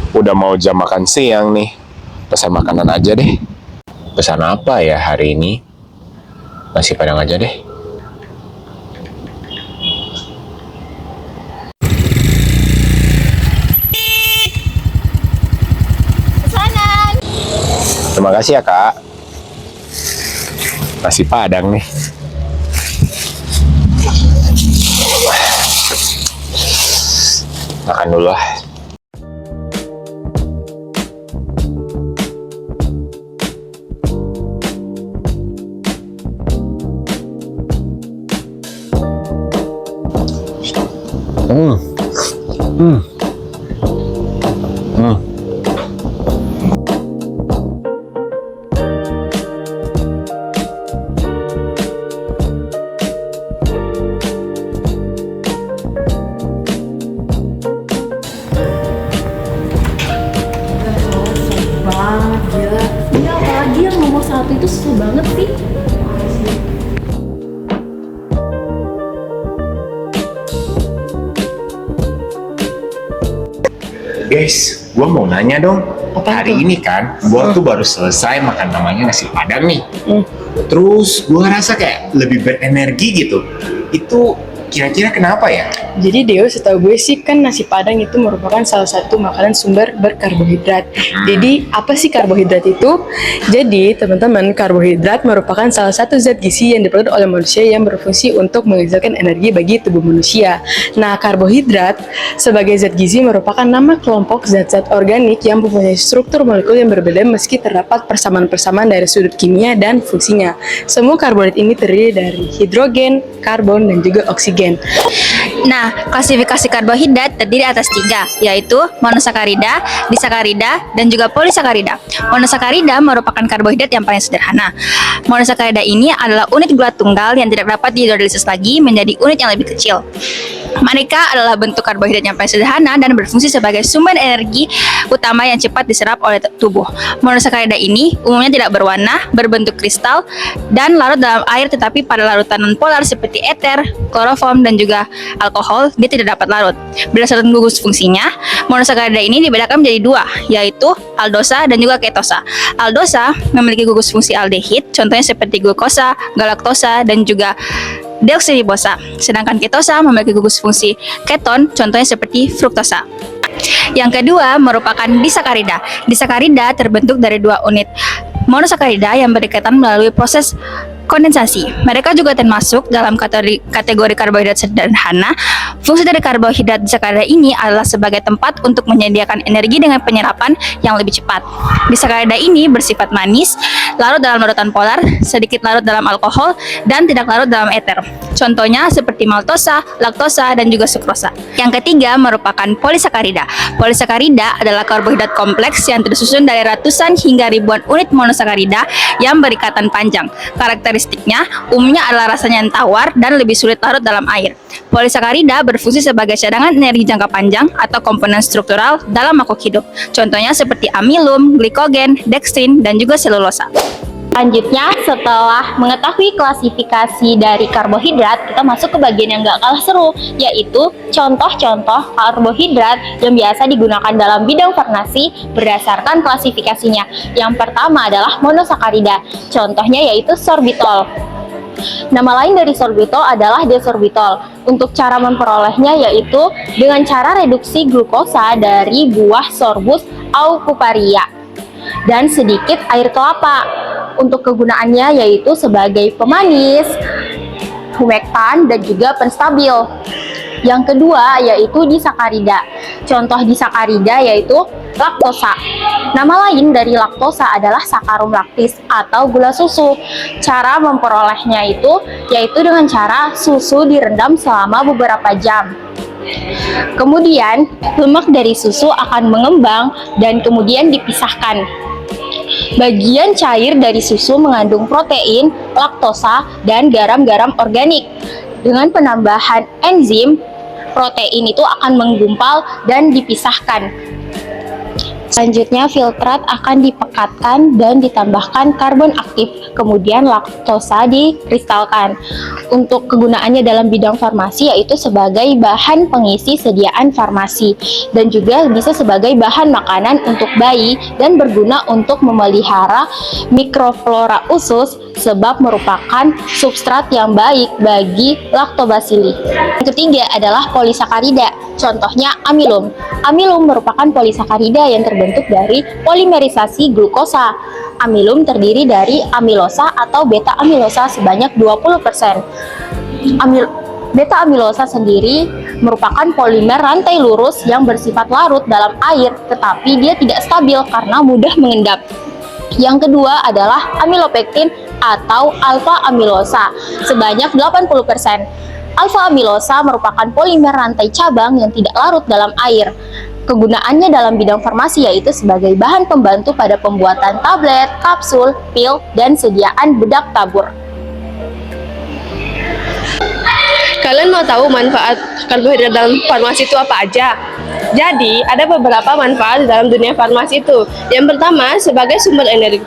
Udah mau jam makan siang nih. Pesan makanan aja deh. Pesan apa ya hari ini? Nasi Padang aja deh. Pesanan. Terima kasih ya, Kak. Nasi Padang nih. Makan dulu lah. Banget, gila. Ini apalagi yang nomor satu itu susah banget sih. Guys, gua mau nanya dong. Apa Hari itu? ini kan, gua tuh baru selesai makan namanya nasi Padang nih. Terus gua ngerasa kayak lebih berenergi gitu. Itu kira-kira kenapa ya? Jadi Deo, setahu gue sih kan nasi Padang itu merupakan salah satu makanan sumber berkarbohidrat. Jadi apa sih karbohidrat itu? Jadi teman-teman, karbohidrat merupakan salah satu zat gizi yang diperlukan oleh manusia yang berfungsi untuk menghasilkan energi bagi tubuh manusia. Nah, karbohidrat sebagai zat gizi merupakan nama kelompok zat-zat organik yang mempunyai struktur molekul yang berbeda meski terdapat persamaan-persamaan dari sudut kimia dan fungsinya. Semua karbohidrat ini terdiri dari hidrogen, karbon, dan juga oksigen. Nah, klasifikasi karbohidrat terdiri atas 3, yaitu monosakarida, disakarida, dan juga polisakarida. Monosakarida merupakan karbohidrat yang paling sederhana. Monosakarida ini adalah unit gula tunggal yang tidak dapat dihidrolisis lagi menjadi unit yang lebih kecil. Mereka adalah bentuk karbohidrat yang paling sederhana dan berfungsi sebagai sumber energi utama yang cepat diserap oleh tubuh. Monosakarida ini umumnya tidak berwarna, berbentuk kristal, dan larut dalam air, tetapi pada larutan nonpolar seperti ether, kloroform, dan juga alkohol, dia tidak dapat larut. Berdasarkan gugus fungsinya, monosakarida ini dibedakan menjadi 2, yaitu aldosa dan juga ketosa. Aldosa memiliki gugus fungsi aldehid, contohnya seperti glukosa, galaktosa, dan juga deoksiribosa. Sedangkan ketosa memiliki gugus fungsi keton, contohnya seperti fruktosa. Yang kedua merupakan disakarida. Disakarida terbentuk dari 2 unit monosakarida yang berdekatan melalui proses kondensasi. Mereka juga termasuk dalam kategori karbohidrat sederhana. Fungsi dari karbohidrat disakarida ini adalah sebagai tempat untuk menyediakan energi dengan penyerapan yang lebih cepat. Disakarida ini bersifat manis, larut dalam larutan polar, sedikit larut dalam alkohol, dan tidak larut dalam ether. Contohnya seperti maltosa, laktosa, dan juga sukrosa. Yang ketiga merupakan polisakarida. Polisakarida adalah karbohidrat kompleks yang tersusun dari ratusan hingga ribuan unit monosakarida yang berikatan panjang. Karakteristiknya umumnya adalah rasanya yang tawar dan lebih sulit larut dalam air. Polisakarida berfungsi sebagai cadangan energi jangka panjang atau komponen struktural dalam makhluk hidup. Contohnya seperti amilum, glikogen, dekstrin, dan juga selulosa. Selanjutnya, setelah mengetahui klasifikasi dari karbohidrat, kita masuk ke bagian yang gak kalah seru, yaitu contoh-contoh karbohidrat yang biasa digunakan dalam bidang farmasi berdasarkan klasifikasinya. Yang pertama adalah monosakarida, contohnya yaitu sorbitol. Nama lain dari sorbitol adalah desorbitol. Untuk cara memperolehnya yaitu dengan cara reduksi glukosa dari buah sorbus au puparia dan sedikit air kelapa. Untuk kegunaannya yaitu sebagai pemanis, humektan, dan juga penstabil. Yang kedua yaitu disakarida. Contoh disakarida yaitu laktosa. Nama lain dari laktosa adalah sakarum laktis atau gula susu. Cara memperolehnya yaitu dengan cara susu direndam selama beberapa jam. Kemudian lemak dari susu akan mengembang dan kemudian dipisahkan. Bagian cair dari susu mengandung protein, laktosa, dan garam-garam organik. Dengan penambahan enzim, protein itu akan menggumpal dan dipisahkan. Selanjutnya, filtrat akan dipekatkan dan ditambahkan karbon aktif, kemudian laktosa dikristalkan. Untuk kegunaannya dalam bidang farmasi yaitu sebagai bahan pengisi sediaan farmasi dan juga bisa sebagai bahan makanan untuk bayi dan berguna untuk memelihara mikroflora usus sebab merupakan substrat yang baik bagi laktobasili. Yang ketiga adalah polisakarida, contohnya amilum. Amilum merupakan polisakarida yang terbentuk dari polimerisasi glukosa. Amilum terdiri dari amilosa atau beta amilosa sebanyak 20%. Beta amilosa sendiri merupakan polimer rantai lurus yang bersifat larut dalam air, tetapi dia tidak stabil karena mudah mengendap. Yang kedua adalah amilopektin atau alfa amilosa sebanyak 80%. Alfa amilosa merupakan polimer rantai cabang yang tidak larut dalam air. Kegunaannya dalam bidang farmasi yaitu sebagai bahan pembantu pada pembuatan tablet, kapsul, pil, dan sediaan bedak tabur. Kalian mau tahu manfaat karbohidrat dalam farmasi itu apa aja? Jadi, ada beberapa manfaat dalam dunia farmasi itu. Yang pertama, sebagai sumber energi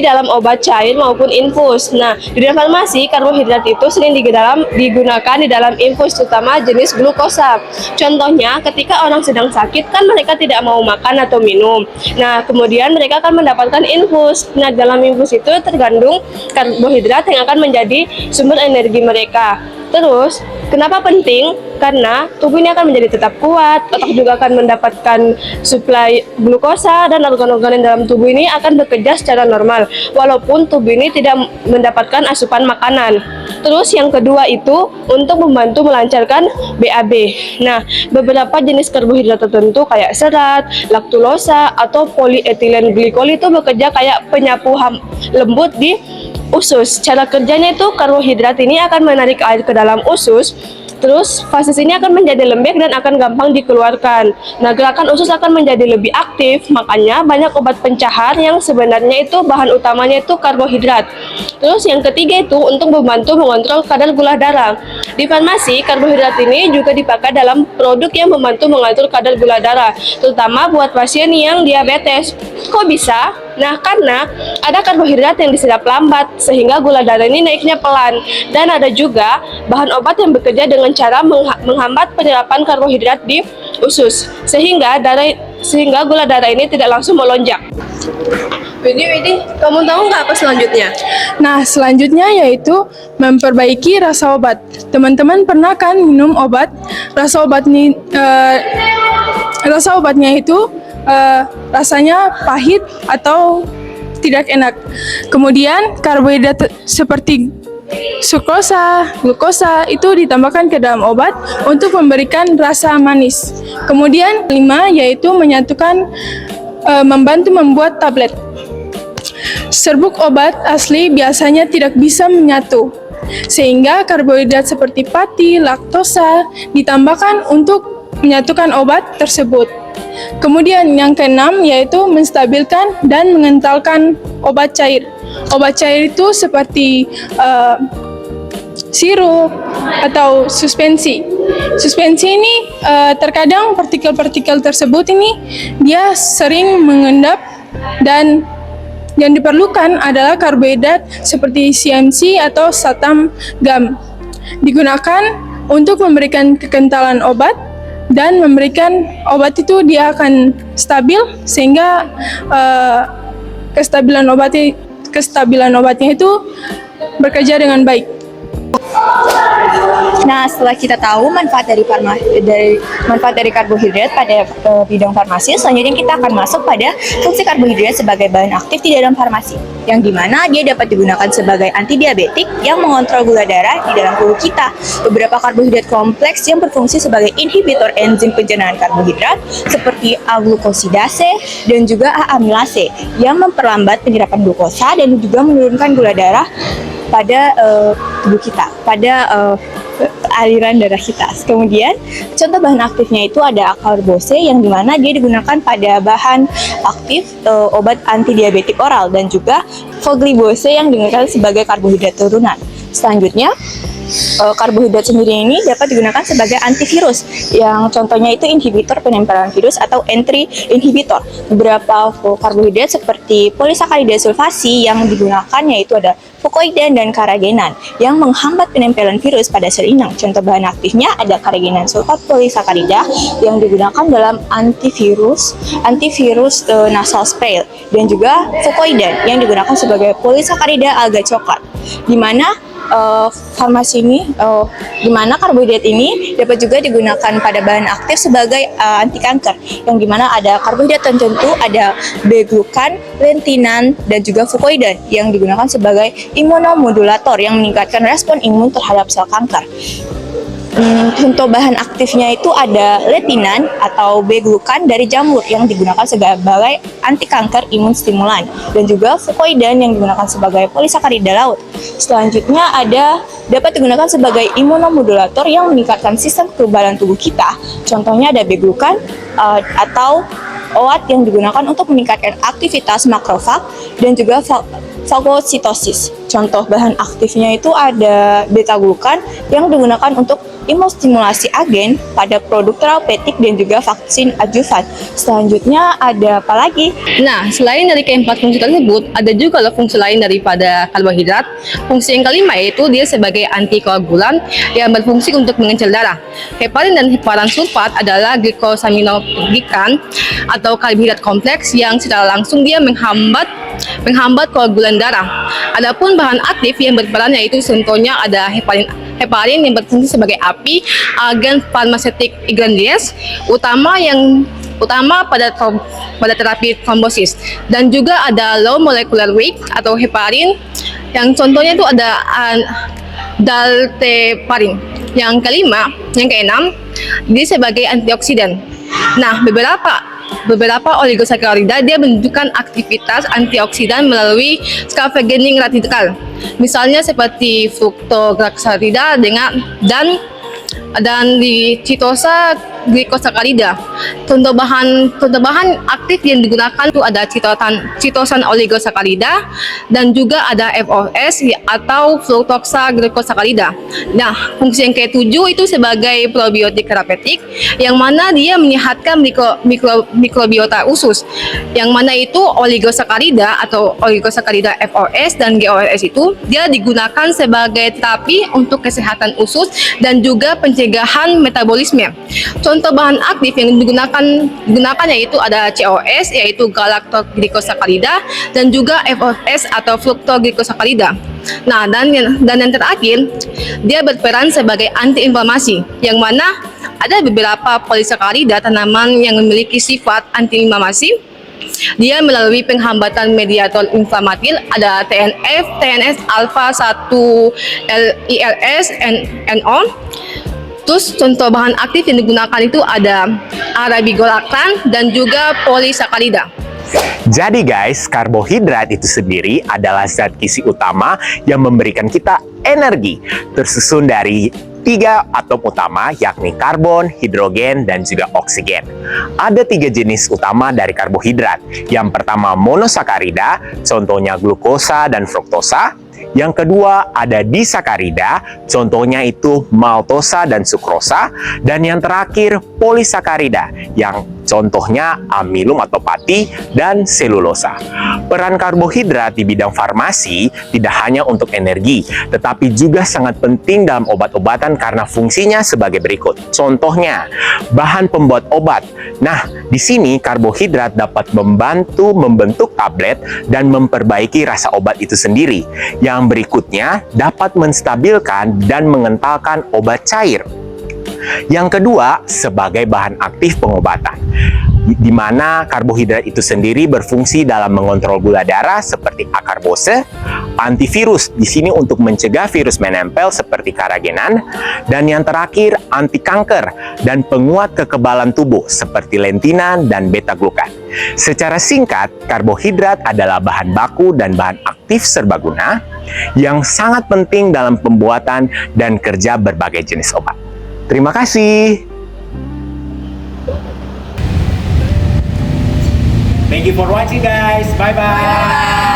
dalam obat cair maupun infus. Nah, di dalam farmasi, karbohidrat itu sering digunakan di dalam infus, terutama jenis glukosa. Contohnya, ketika orang sedang sakit, kan mereka tidak mau makan atau minum. Nah, kemudian mereka akan mendapatkan infus. Nah, dalam infus itu terkandung karbohidrat yang akan menjadi sumber energi mereka. Terus, kenapa penting? Karena tubuh ini akan menjadi tetap kuat, otak juga akan mendapatkan suplai glukosa, dan organ-organ dalam tubuh ini akan bekerja secara normal, walaupun tubuh ini tidak mendapatkan asupan makanan. Terus yang kedua itu untuk membantu melancarkan BAB. Nah, beberapa jenis karbohidrat tertentu kayak serat, laktulosa, atau polietilen glikol itu bekerja kayak penyapu lembut di usus. Cara kerjanya itu karbohidrat ini akan menarik air ke dalam usus. Terus fases ini akan menjadi lembek dan akan gampang dikeluarkan. Nah, gerakan usus akan menjadi lebih aktif, makanya banyak obat pencahar yang sebenarnya itu bahan utamanya itu karbohidrat. Terus yang ketiga itu untuk membantu mengontrol kadar gula darah. Di farmasi, karbohidrat ini juga dipakai dalam produk yang membantu mengatur kadar gula darah, terutama buat pasien yang diabetes. Kok bisa? Nah, karena ada karbohidrat yang diserap lambat sehingga gula darah ini naiknya pelan, dan ada juga bahan obat yang bekerja dengan cara menghambat penyerapan karbohidrat di usus sehingga gula darah ini tidak langsung melonjak. Widi, kamu tahu nggak apa selanjutnya? Nah, selanjutnya yaitu memperbaiki rasa obat. Teman-teman pernah kan minum obat? Rasa obatnya itu rasanya pahit atau tidak enak. Kemudian karbohidrat seperti sukrosa, glukosa itu ditambahkan ke dalam obat untuk memberikan rasa manis. Kemudian 5 yaitu membantu membuat tablet. Serbuk obat asli biasanya tidak bisa menyatu, sehingga karbohidrat seperti pati, laktosa ditambahkan untuk menyatukan obat tersebut. Kemudian yang keenam yaitu menstabilkan dan mengentalkan obat cair. Obat cair itu seperti sirup atau suspensi. Suspensi ini terkadang partikel-partikel tersebut ini dia sering mengendap, dan yang diperlukan adalah karbohidrat seperti CMC atau satam gam. Digunakan untuk memberikan kekentalan obat dan memberikan obat itu dia akan stabil sehingga kestabilan obatnya itu bekerja dengan baik. Nah, setelah kita tahu manfaat dari karbohidrat pada bidang farmasi, selanjutnya kita akan masuk pada fungsi karbohidrat sebagai bahan aktif di dalam farmasi, yang dimana dia dapat digunakan sebagai antidiabetik yang mengontrol gula darah di dalam tubuh kita. Beberapa karbohidrat kompleks yang berfungsi sebagai inhibitor enzim pencernaan karbohidrat seperti A-glukosidase dan juga A-amilase yang memperlambat penyerapan glukosa dan juga menurunkan gula darah pada tubuh kita, pada aliran darah kita. Kemudian contoh bahan aktifnya itu ada acarbose yang dimana dia digunakan pada bahan aktif obat antidiabetik oral, dan juga voglibose yang digunakan sebagai karbohidrat turunan. Selanjutnya karbohidrat sendiri ini dapat digunakan sebagai antivirus, yang contohnya itu inhibitor penempelan virus atau entry inhibitor. Beberapa karbohidrat seperti polisakarida sulfasi yang digunakan yaitu ada fukoidan dan karagenan yang menghambat penempelan virus pada sel inang. Contoh bahan aktifnya ada karagenan sulfat polisakarida yang digunakan dalam antivirus nasal spray, dan juga fukoidan yang digunakan sebagai polisakarida alga coklat, di mana di mana karbohidrat ini dapat juga digunakan pada bahan aktif sebagai anti kanker, yang dimana ada karbohidrat tertentu, ada B-glukan, lentinan, dan juga fukoidan yang digunakan sebagai imunomodulator yang meningkatkan respon imun terhadap sel kanker. Contoh bahan aktifnya itu ada letinan atau B-glukan dari jamur yang digunakan sebagai anti kanker imun stimulan, dan juga fukoidan yang digunakan sebagai polisakarida laut. Selanjutnya dapat digunakan sebagai imunomodulator yang meningkatkan sistem kekebalan tubuh kita. Contohnya ada B-glukan atau OAT yang digunakan untuk meningkatkan aktivitas makrofag dan juga fagositosis. Contoh bahan aktifnya itu ada beta-glukan yang digunakan untuk imunostimulasi agen pada produk terapeutik dan juga vaksin adjuvan. Selanjutnya ada apa lagi? Nah, selain dari keempat fungsi tersebut, ada juga loh fungsi lain daripada karbohidrat. Fungsi yang kelima yaitu dia sebagai antikoagulan yang berfungsi untuk mengencer darah. Heparin dan heparan sulfat adalah glikosaminoglikan atau karbohidrat kompleks yang secara langsung dia menghambat koagulan darah. Adapun bahan aktif yang berperan yaitu contohnya ada heparin yang berfungsi sebagai API, agen farmaseutik ingredients utama pada terapi trombosis, dan juga ada low molecular weight atau heparin yang contohnya itu ada dalteparin. Yang keenam, dia sebagai antioksidan. Nah, beberapa oligosakarida dia menunjukkan aktivitas antioksidan melalui scavenging radikal. Misalnya seperti fructosakarida dan di citosa glikosakarida. Contoh bahan aktif yang digunakan itu ada citosan oligosakarida dan juga ada FOS atau fructosa glikosakarida. Nah, fungsi yang ketujuh itu sebagai probiotik terapeutik yang mana dia menyehatkan mikrobiota usus. Yang mana itu oligosakarida atau oligosakarida FOS dan GORS itu dia digunakan sebagai terapi untuk kesehatan usus dan juga pencegahan metabolisme. Contoh bahan aktif yang digunakan yaitu ada COS yaitu galactoglycosakarida dan juga FOS atau fructoglycosakarida. Nah, dan yang terakhir dia berperan sebagai antiinflamasi yang mana ada beberapa polisakarida tanaman yang memiliki sifat antiinflamasi. Dia melalui penghambatan mediator inflamatil ada TNF, TNS alfa 1 ILS, NO. Terus contoh bahan aktif yang digunakan itu ada arabigolaktan dan juga polisakarida. Jadi guys, karbohidrat itu sendiri adalah zat gizi utama yang memberikan kita energi, tersusun dari 3 atom utama yakni karbon, hidrogen, dan juga oksigen. Ada 3 jenis utama dari karbohidrat. Yang pertama monosakarida, contohnya glukosa dan fruktosa. Yang kedua ada disakarida, contohnya itu maltosa dan sukrosa. Dan yang terakhir polisakarida, yang contohnya amilum atau pati dan selulosa. Peran karbohidrat di bidang farmasi tidak hanya untuk energi, tetapi juga sangat penting dalam obat-obatan karena fungsinya sebagai berikut. Contohnya, bahan pembuat obat. Nah, di sini karbohidrat dapat membantu membentuk tablet dan memperbaiki rasa obat itu sendiri. Yang berikutnya dapat menstabilkan dan mengentalkan obat cair. Yang kedua, sebagai bahan aktif pengobatan, di mana karbohidrat itu sendiri berfungsi dalam mengontrol gula darah seperti akarbose, antivirus di sini untuk mencegah virus menempel seperti karagenan, dan yang terakhir anti kanker dan penguat kekebalan tubuh seperti lentinan dan beta-glukan. Secara singkat, karbohidrat adalah bahan baku dan bahan aktif serbaguna yang sangat penting dalam pembuatan dan kerja berbagai jenis obat. Terima kasih. Thank you for watching guys. Bye-bye.